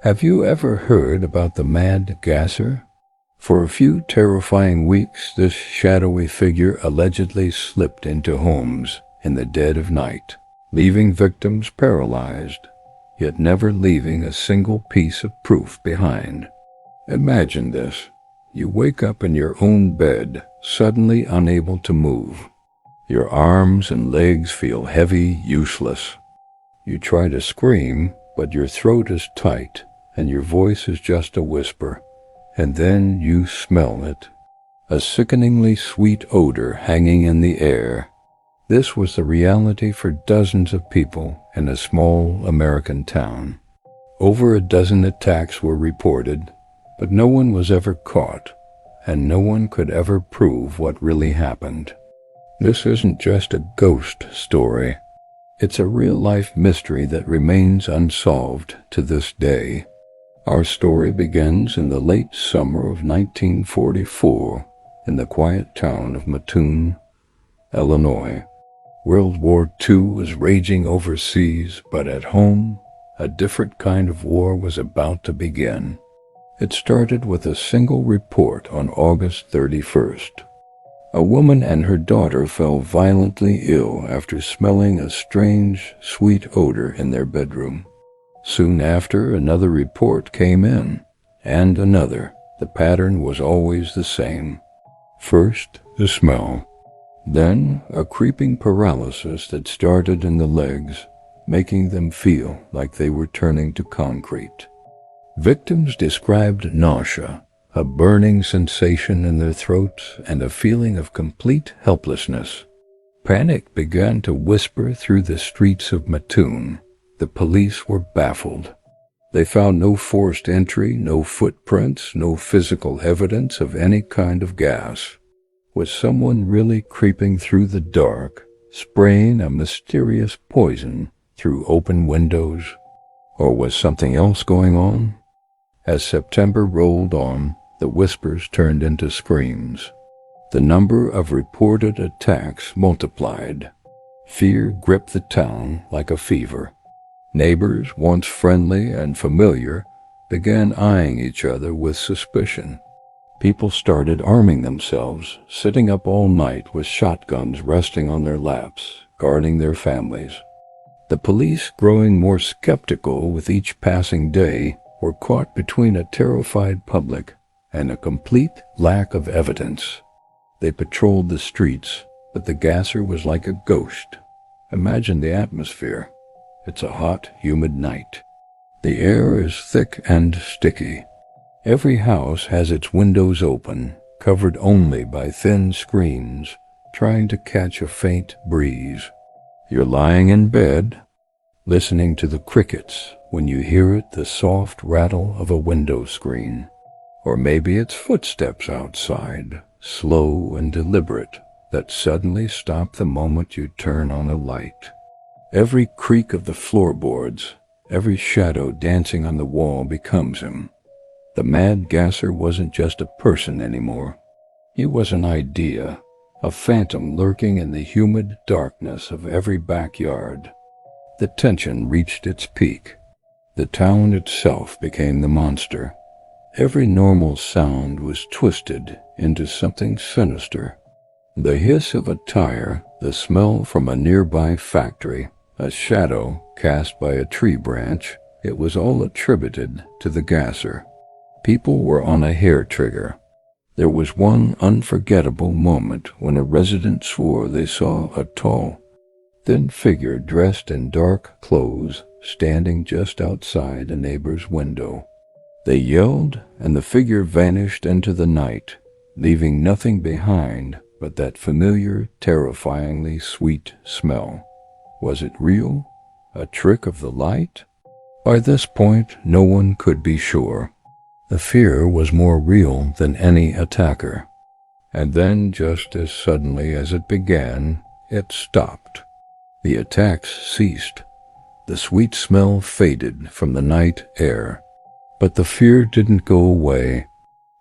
Have you ever heard about the mad gasser? For a few terrifying weeks, this shadowy figure allegedly slipped into homes in the dead of night, leaving victims paralyzed, yet never leaving a single piece of proof behind. Imagine this. You wake up in your own bed, suddenly unable to move. Your arms and legs feel heavy, useless. You try to scream, but your throat is tight, and your voice is just a whisper. And then you smell it. A sickeningly sweet odor hanging in the air. This was the reality for dozens of people in a small American town. Over a dozen attacks were reported, but no one was ever caught, and no one could ever prove what really happened. This isn't just a ghost story. It's a real-life mystery that remains unsolved to this day. Our story begins in the late summer of 1944 in the quiet town of Mattoon, Illinois. World War II was raging overseas, but at home, a different kind of war was about to begin. It started with a single report on August 31st. A woman and her daughter fell violently ill after smelling a strange, sweet odor in their bedroom. Soon after, another report came in, and another. The pattern was always the same. First, the smell. Then, a creeping paralysis that started in the legs, making them feel like they were turning to concrete. Victims described nausea, a burning sensation in their throats, and a feeling of complete helplessness. Panic began to whisper through the streets of Mattoon. The police were baffled. They found no forced entry, no footprints, no physical evidence of any kind of gas. Was someone really creeping through the dark, spraying a mysterious poison through open windows? Or was something else going on? As September rolled on, the whispers turned into screams. The number of reported attacks multiplied. Fear gripped the town like a fever. Neighbors, once friendly and familiar, began eyeing each other with suspicion. People started arming themselves, sitting up all night with shotguns resting on their laps, guarding their families. The police, growing more skeptical with each passing day, were caught between a terrified public and a complete lack of evidence. They patrolled the streets, but the gasser was like a ghost. Imagine the atmosphere. It's a hot, humid night. The air is thick and sticky. Every house has its windows open, covered only by thin screens, trying to catch a faint breeze. You're lying in bed, listening to the crickets when you hear the soft rattle of a window screen. Or maybe it's footsteps outside, slow and deliberate, that suddenly stop the moment you turn on a light. Every creak of the floorboards, every shadow dancing on the wall becomes him. The mad gasser wasn't just a person anymore. He was an idea, a phantom lurking in the humid darkness of every backyard. The tension reached its peak. The town itself became the monster. Every normal sound was twisted into something sinister. The hiss of a tire, the smell from a nearby factory, a shadow cast by a tree branch, it was all attributed to the gasser. People were on a hair trigger. There was one unforgettable moment when a resident swore they saw a tall, thin figure dressed in dark clothes standing just outside a neighbor's window. They yelled, and the figure vanished into the night, leaving nothing behind but that familiar, terrifyingly sweet smell. Was it real? A trick of the light? By this point, no one could be sure. The fear was more real than any attacker. And then, just as suddenly as it began, it stopped. The attacks ceased. The sweet smell faded from the night air. But the fear didn't go away.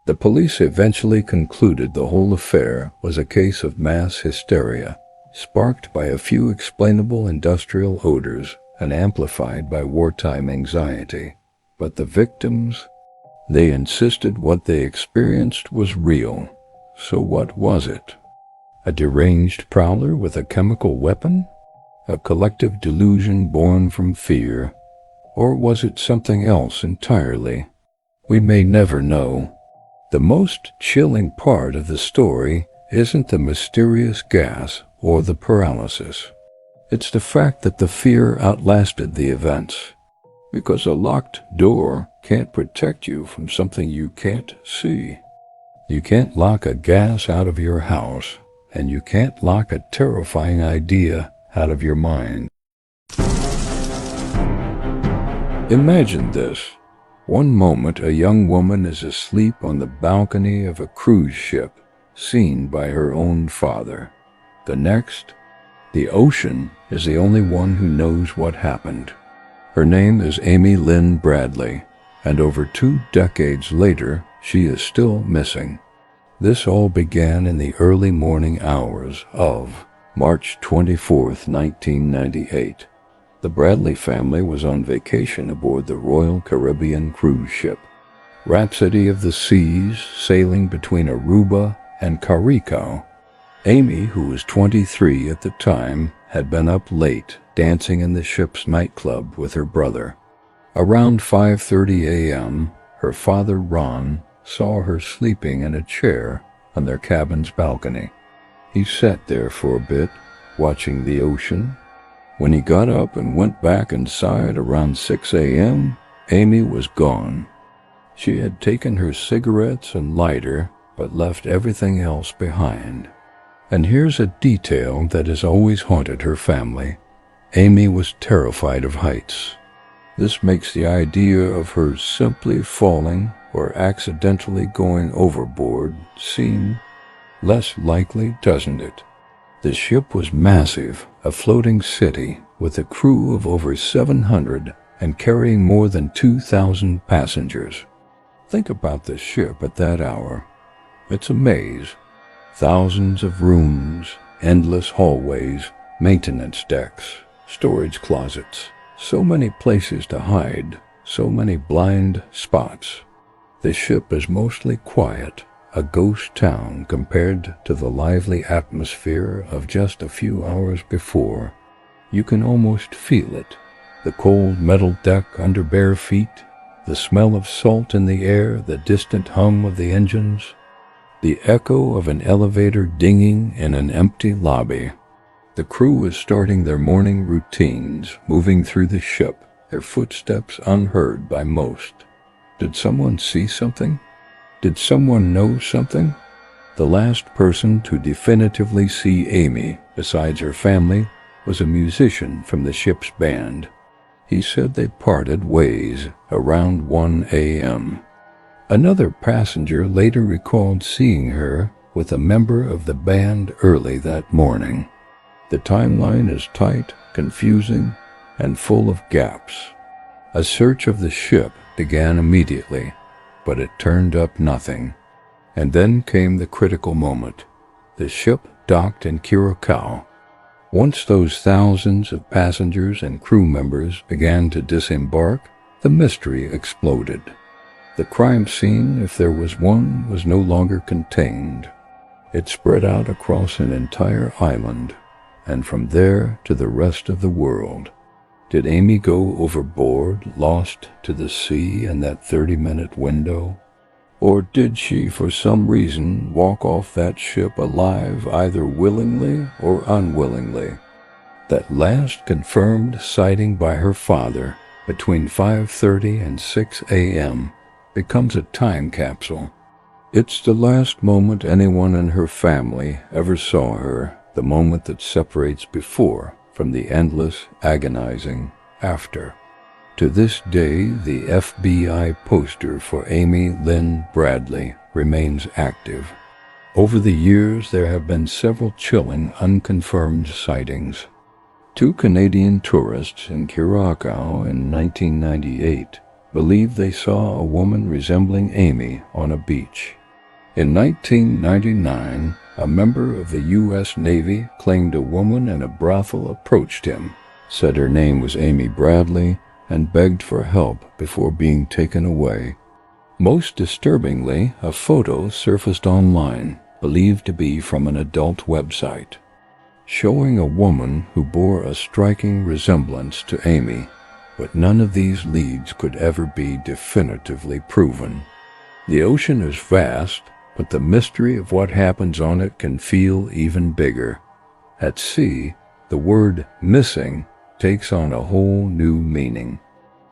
The police eventually concluded the whole affair was a case of mass hysteria, sparked by a few explainable industrial odors and amplified by wartime anxiety. But the victims, they insisted what they experienced was real. So what was it? A deranged prowler with a chemical weapon? A collective delusion born from fear? Or was it something else entirely? We may never know. The most chilling part of the story isn't the mysterious gas or the paralysis. It's the fact that the fear outlasted the events. Because a locked door can't protect you from something you can't see. You can't lock a gas out of your house, and you can't lock a terrifying idea out of your mind. Imagine this. One moment a young woman is asleep on the balcony of a cruise ship, seen by her own father. The next, the ocean is the only one who knows what happened. Her name is Amy Lynn Bradley, and over 2 decades later, she is still missing. This all began in the early morning hours of March 24th, 1998. The Bradley family was on vacation aboard the Royal Caribbean cruise ship, Rhapsody of the Seas, sailing between Aruba and Curacao. Amy, who was 23 at the time, had been up late dancing in the ship's nightclub with her brother. Around 5:30 a.m., her father, Ron, saw her sleeping in a chair on their cabin's balcony. He sat there for a bit, watching the ocean. When he got up and went back inside around 6 a.m., Amy was gone. She had taken her cigarettes and lighter, but left everything else behind. And here's a detail that has always haunted her family. Amy was terrified of heights. This makes the idea of her simply falling or accidentally going overboard seem less likely, doesn't it? The ship was massive, a floating city with a crew of over 700 and carrying more than 2,000 passengers. Think about the ship at that hour. It's a maze. Thousands of rooms, endless hallways, maintenance decks, storage closets, so many places to hide, so many blind spots. The ship is mostly quiet, a ghost town compared to the lively atmosphere of just a few hours before. You can almost feel it. The cold metal deck under bare feet, the smell of salt in the air, the distant hum of the engines, the echo of an elevator dinging in an empty lobby. The crew is starting their morning routines, moving through the ship, their footsteps unheard by most. Did someone see something? Did someone know something? The last person to definitively see Amy, besides her family, was a musician from the ship's band. He said they parted ways around 1 a.m. Another passenger later recalled seeing her with a member of the band early that morning. The timeline is tight, confusing, and full of gaps. A search of the ship began immediately, but it turned up nothing. And then came the critical moment. The ship docked in Curacao. Once those thousands of passengers and crew members began to disembark, the mystery exploded. The crime scene, if there was one, was no longer contained. It spread out across an entire island, and from there to the rest of the world. Did Amy go overboard, lost to the sea in that 30-minute window? Or did she, for some reason, walk off that ship alive either willingly or unwillingly? That last confirmed sighting by her father between 5:30 and 6 a.m. becomes a time capsule. It's the last moment anyone in her family ever saw her, the moment that separates before from the endless, agonizing after. To this day, the FBI poster for Amy Lynn Bradley remains active. Over the years, there have been several chilling, unconfirmed sightings. 2 Canadian tourists in Curacao in 1998 believed they saw a woman resembling Amy on a beach. In 1999, a member of the U.S. Navy claimed a woman in a brothel approached him, said her name was Amy Bradley, and begged for help before being taken away. Most disturbingly, a photo surfaced online, believed to be from an adult website, showing a woman who bore a striking resemblance to Amy, but none of these leads could ever be definitively proven. The ocean is vast, but the mystery of what happens on it can feel even bigger. At sea, the word missing takes on a whole new meaning.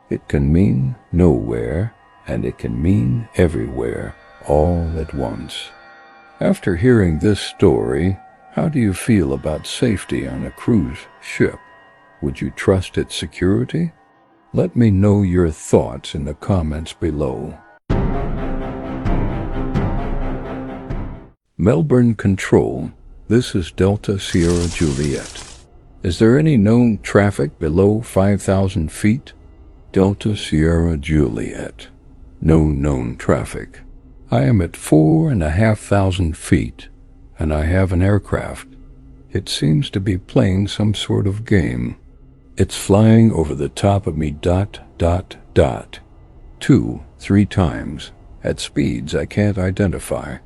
It can mean nowhere, and it can mean everywhere, all at once. After hearing this story, how do you feel about safety on a cruise ship? Would you trust its security? Let me know your thoughts in the comments below. Melbourne Control. This is Delta Sierra Juliet. Is there any known traffic below 5,000 feet? Delta Sierra Juliet. No known traffic. I am at 4,500 feet, and I have an aircraft. It seems to be playing some sort of game. It's flying over the top of me ... 2-3 times, at speeds I can't identify.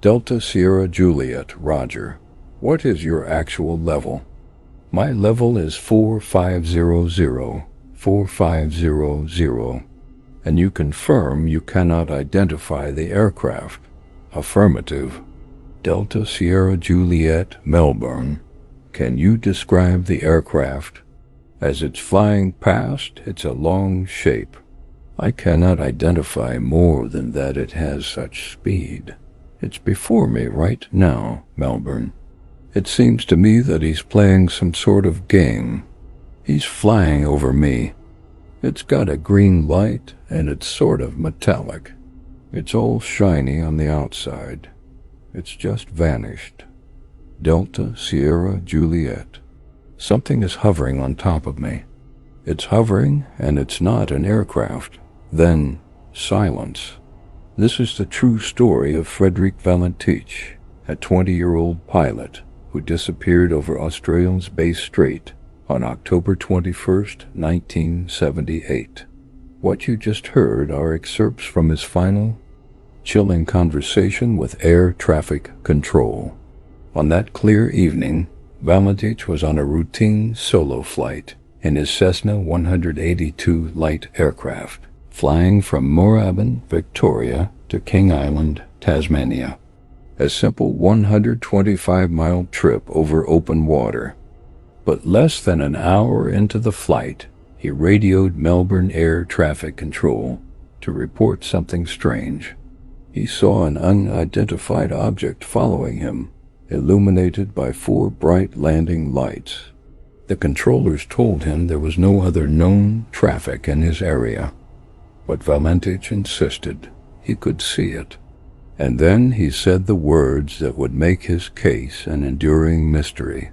Delta Sierra Juliet, Roger. What is your actual level? My level is 4500, 4500, and you confirm you cannot identify the aircraft. Affirmative. Delta Sierra Juliet, Melbourne. Can you describe the aircraft? As it's flying past, it's a long shape. I cannot identify more than that it has such speed. It's before me right now, Melbourne. It seems to me that he's playing some sort of game. He's flying over me. It's got a green light, and it's sort of metallic. It's all shiny on the outside. It's just vanished. Delta Sierra Juliet. Something is hovering on top of me. It's hovering, and it's not an aircraft. Then, silence. This is the true story of Frederick Valentich, a 20-year-old pilot who disappeared over Australia's Bass Strait on October 21st, 1978. What you just heard are excerpts from his final, chilling conversation with air traffic control. On that clear evening, Valentich was on a routine solo flight in his Cessna 182 light aircraft, flying from Moorabbin, Victoria to King Island, Tasmania. A simple 125-mile trip over open water. But less than an hour into the flight, he radioed Melbourne Air Traffic Control to report something strange. He saw an unidentified object following him, illuminated by 4 bright landing lights. The controllers told him there was no other known traffic in his area. But Valentich insisted he could see it. And then he said the words that would make his case an enduring mystery.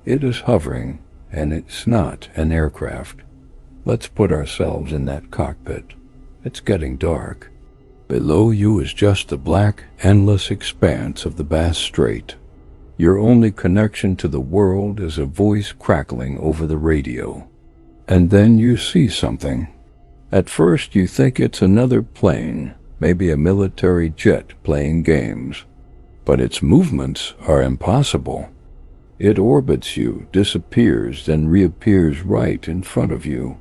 It is hovering, and it's not an aircraft. Let's put ourselves in that cockpit. It's getting dark. Below you is just the black, endless expanse of the Bass Strait. Your only connection to the world is a voice crackling over the radio. And then you see something. At first you think it's another plane, maybe a military jet playing games. But its movements are impossible. It orbits you, disappears, then reappears right in front of you.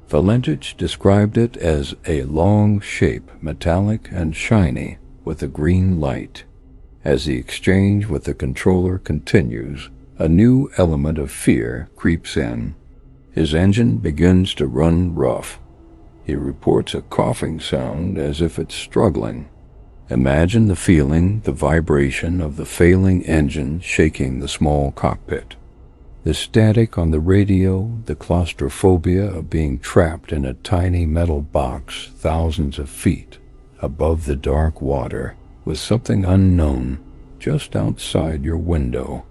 Valentich described it as a long shape, metallic and shiny, with a green light. As the exchange with the controller continues, a new element of fear creeps in. His engine begins to run rough. He reports a coughing sound as if it's struggling. Imagine the feeling, the vibration of the failing engine shaking the small cockpit. The static on the radio, the claustrophobia of being trapped in a tiny metal box thousands of feet above the dark water with something unknown just outside your window.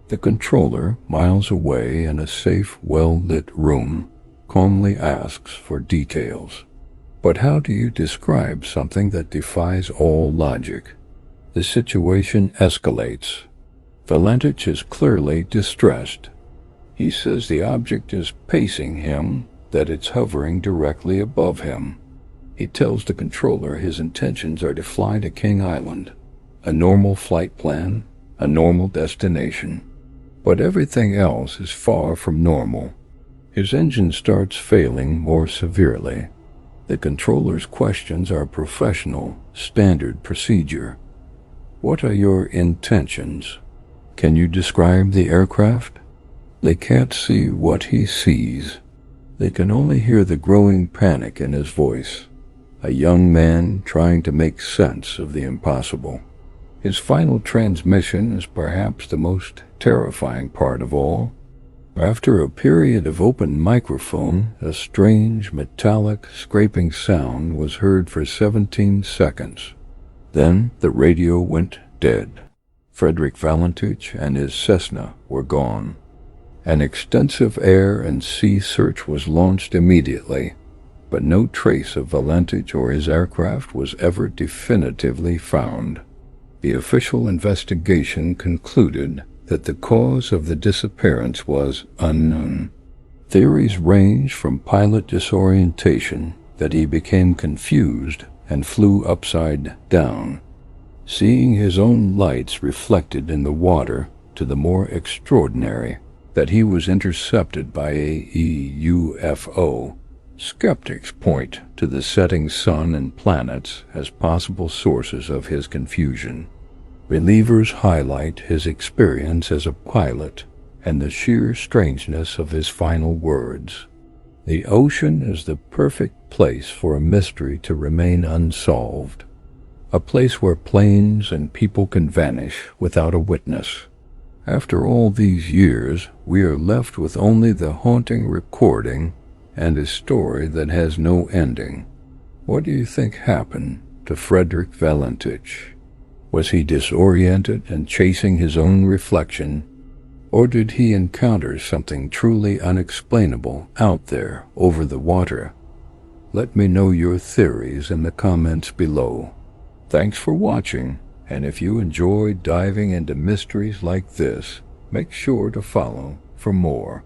The controller, miles away in a safe, well-lit room, calmly asks for details. But how do you describe something that defies all logic? The situation escalates. Valentich is clearly distressed. He says the object is pacing him, that it's hovering directly above him. He tells the controller his intentions are to fly to King Island, a normal flight plan, a normal destination. But everything else is far from normal. His engine starts failing more severely. The controller's questions are professional, standard procedure. What are your intentions? Can you describe the aircraft? They can't see what he sees. They can only hear the growing panic in his voice. A young man trying to make sense of the impossible. His final transmission is perhaps the most terrifying part of all. After a period of open microphone, a strange, metallic, scraping sound was heard for 17 seconds. Then the radio went dead. Frederick Valentich and his Cessna were gone. An extensive air and sea search was launched immediately, but no trace of Valentich or his aircraft was ever definitively found. The official investigation concluded that the cause of the disappearance was unknown. Theories range from pilot disorientation, that he became confused and flew upside down, seeing his own lights reflected in the water, to the more extraordinary, that he was intercepted by a UFO. Skeptics point to the setting sun and planets as possible sources of his confusion. Believers highlight his experience as a pilot and the sheer strangeness of his final words. The ocean is the perfect place for a mystery to remain unsolved, a place where planes and people can vanish without a witness. After all these years, we are left with only the haunting recording and a story that has no ending. What do you think happened to Frederick Valentich? Was he disoriented and chasing his own reflection, or did he encounter something truly unexplainable out there over the water? Let me know your theories in the comments below. Thanks for watching, and if you enjoy diving into mysteries like this, make sure to follow for more.